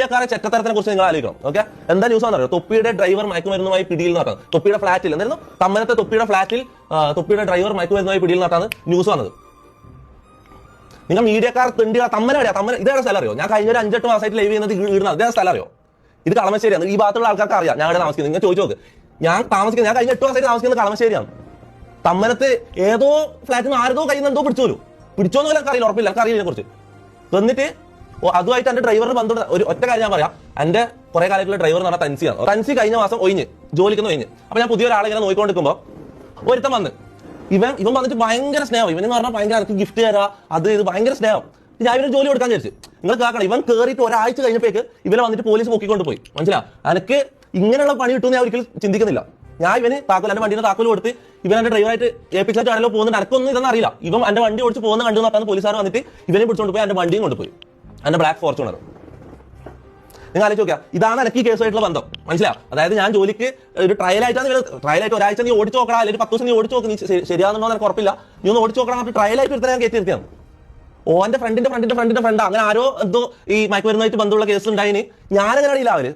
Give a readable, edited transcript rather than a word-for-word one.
മീഡിയക്കാരെ ചെറ്റത്തരത്തിനെ കുറിച്ച് നിങ്ങൾ ആലോചിക്കണം. ഓക്കെ, എന്താ ന്യൂസ് ആണെന്നറിയോ? തൊപ്പിയുടെ ഡ്രൈവർ മയക്കുമരുന്നുമായി പിടിയിൽ നടന്നത്. തൊപ്പിയുടെ ഫ്ളാറ്റിൽ എന്തായിരുന്നു? തമ്മനത്തെ തൊപ്പിയുടെ ഫ്ളാറ്റിൽ തൊപ്പിയുടെ ഡ്രൈവർ മയക്കുമരുന്നുമായി പിടിയിൽ നടത്താണ് ന്യൂസ് വന്നത്. നിങ്ങൾ മീഡിയക്കാർ തെണ്ടിയ തമ്മനറിയാം. തമ്മന ഇതേടെ സ്ഥലം അറിയോ? ഞാൻ കഴിഞ്ഞ ഒരു 5-8 മാസമായിട്ട് ലൈവ് ചെയ്യുന്നത് ഇടുന്നത് അതേ സ്ഥലം അറിയോ? ഇത് കളമശ്ശേരിയാണ്. ഈ ഭാഗത്തുള്ള ആൾക്കാർക്ക് അറിയാം ഞാൻ ഇവിടെ താമസിക്കുന്നത്. നിങ്ങൾ ചോദിച്ചു നോക്ക്. ഞാൻ കഴിഞ്ഞ 8 മാസമായിട്ട് താമസിക്കുന്നത് കളമശ്ശേരിയാണ്. തമ്മനത്ത് ഏതോ ഫ്ലാറ്റിൽ നിന്ന് ആരതോ കയ്യിൽ നിന്ന് എന്തോ പിടിച്ചോന്ന് പോലും അറിയില്ല, ഉറപ്പില്ല, എനിക്ക് അറിയില്ല കുറിച്ച്. എന്നിട്ട് അതുമായിട്ട് എന്റെ ഡ്രൈവറിന് ബന്ധം. ഒരു ഒറ്റ കാര്യം ഞാൻ പറയാം, എന്റെ കുറെ കാലത്തുള്ള ഡ്രൈവർ എന്ന് പറഞ്ഞാൽ തൻസിയാണ്. തൻസി കഴിഞ്ഞ മാസം ജോലിക്കുന്ന ഒഴിഞ്ഞ്. അപ്പൊ ഞാൻ പുതിയൊരാളെ ഇങ്ങനെ നോക്കിക്കൊണ്ടിരിക്കുമ്പോൾ ഒരുത്തം വന്ന് ഇവൻ വന്നിട്ട് ഭയങ്കര സ്നേഹം. ഇവനെന്ന് പറഞ്ഞാൽ ഭയങ്കര എനിക്ക് ഗിഫ്റ്റ് തരാ, അത് ഇത് ഭയങ്കര സ്നേഹം. ഞാൻ ഇവന് ജോലി കൊടുക്കാൻ വിചാരിച്ചു. നിങ്ങൾ കേൾക്കണം, ഇവൻ കയറിയിട്ട് ഒരാഴ്ച കഴിഞ്ഞപ്പോഴേക്ക് ഇവനെ വന്നിട്ട് പോലീസ് പൊക്കിക്കൊണ്ട് പോയി. മനസ്സിലാ? എനിക്ക് ഇങ്ങനെയുള്ള പണി കിട്ടുമെന്ന് ഞാൻ ഒരിക്കലും ചിന്തിക്കുന്നില്ല. ഞാൻ ഇവന് എന്റെ വണ്ടിയുടെ താക്കോൽ കൊടുത്ത് ഇവൻ എന്റെ ഡ്രൈവറായിട്ട് ഏൽപ്പിച്ചാണല്ലോ പോകുന്നത്. എനിക്കൊന്നും ഇതൊന്നും അറിയില്ല. ഇവൻ എന്റെ വണ്ടി ഓടിച്ച് പോകുന്ന കണ്ടു നോക്കാൻ പോലീസുകാർ വന്നിട്ട് ഇവനെ പിടിച്ചോണ്ട് പോയി എന്റെ വണ്ടിയും കൊണ്ടുപോയി, എന്റെ ബ്ലാക്ക് ഫോർച്യൂണർ. നിങ്ങൾ ആലോചിച്ച് നോക്കിയാ, ഇതാണ് എനിക്ക് ഈ കേസുമായിട്ടുള്ള ബന്ധം. മനസ്സിലാവും? അതായത് ഞാൻ ജോലിക്ക് ഒരു ട്രയലായിട്ട് ഒരാഴ്ച നീ ഓടിച്ചു നോക്കണം, അല്ലെങ്കിൽ 10 ദിവസം നീ ഓടിച്ചു നോക്ക്, നീ ശരിയാണെന്നോ എനിക്ക് ഉറപ്പില്ല, നീ ഒന്ന് ഓടിച്ചു നോക്കണം. ട്രയലായിട്ട് ഒരുത്തരം ഞാൻ കയറ്റിയിരിക്കുകയാണ്. ഓന്റെ ഫ്രണ്ടിന്റെ ഫ്രണ്ടാ. അങ്ങനെ ആരോ എന്തോ ഈ മയക്കുമരുന്നായിട്ട് ബന്ധമുള്ള കേസ് ഉണ്ടായിന്. ഞാനങ്ങനെ അറിയില്ല. അവര്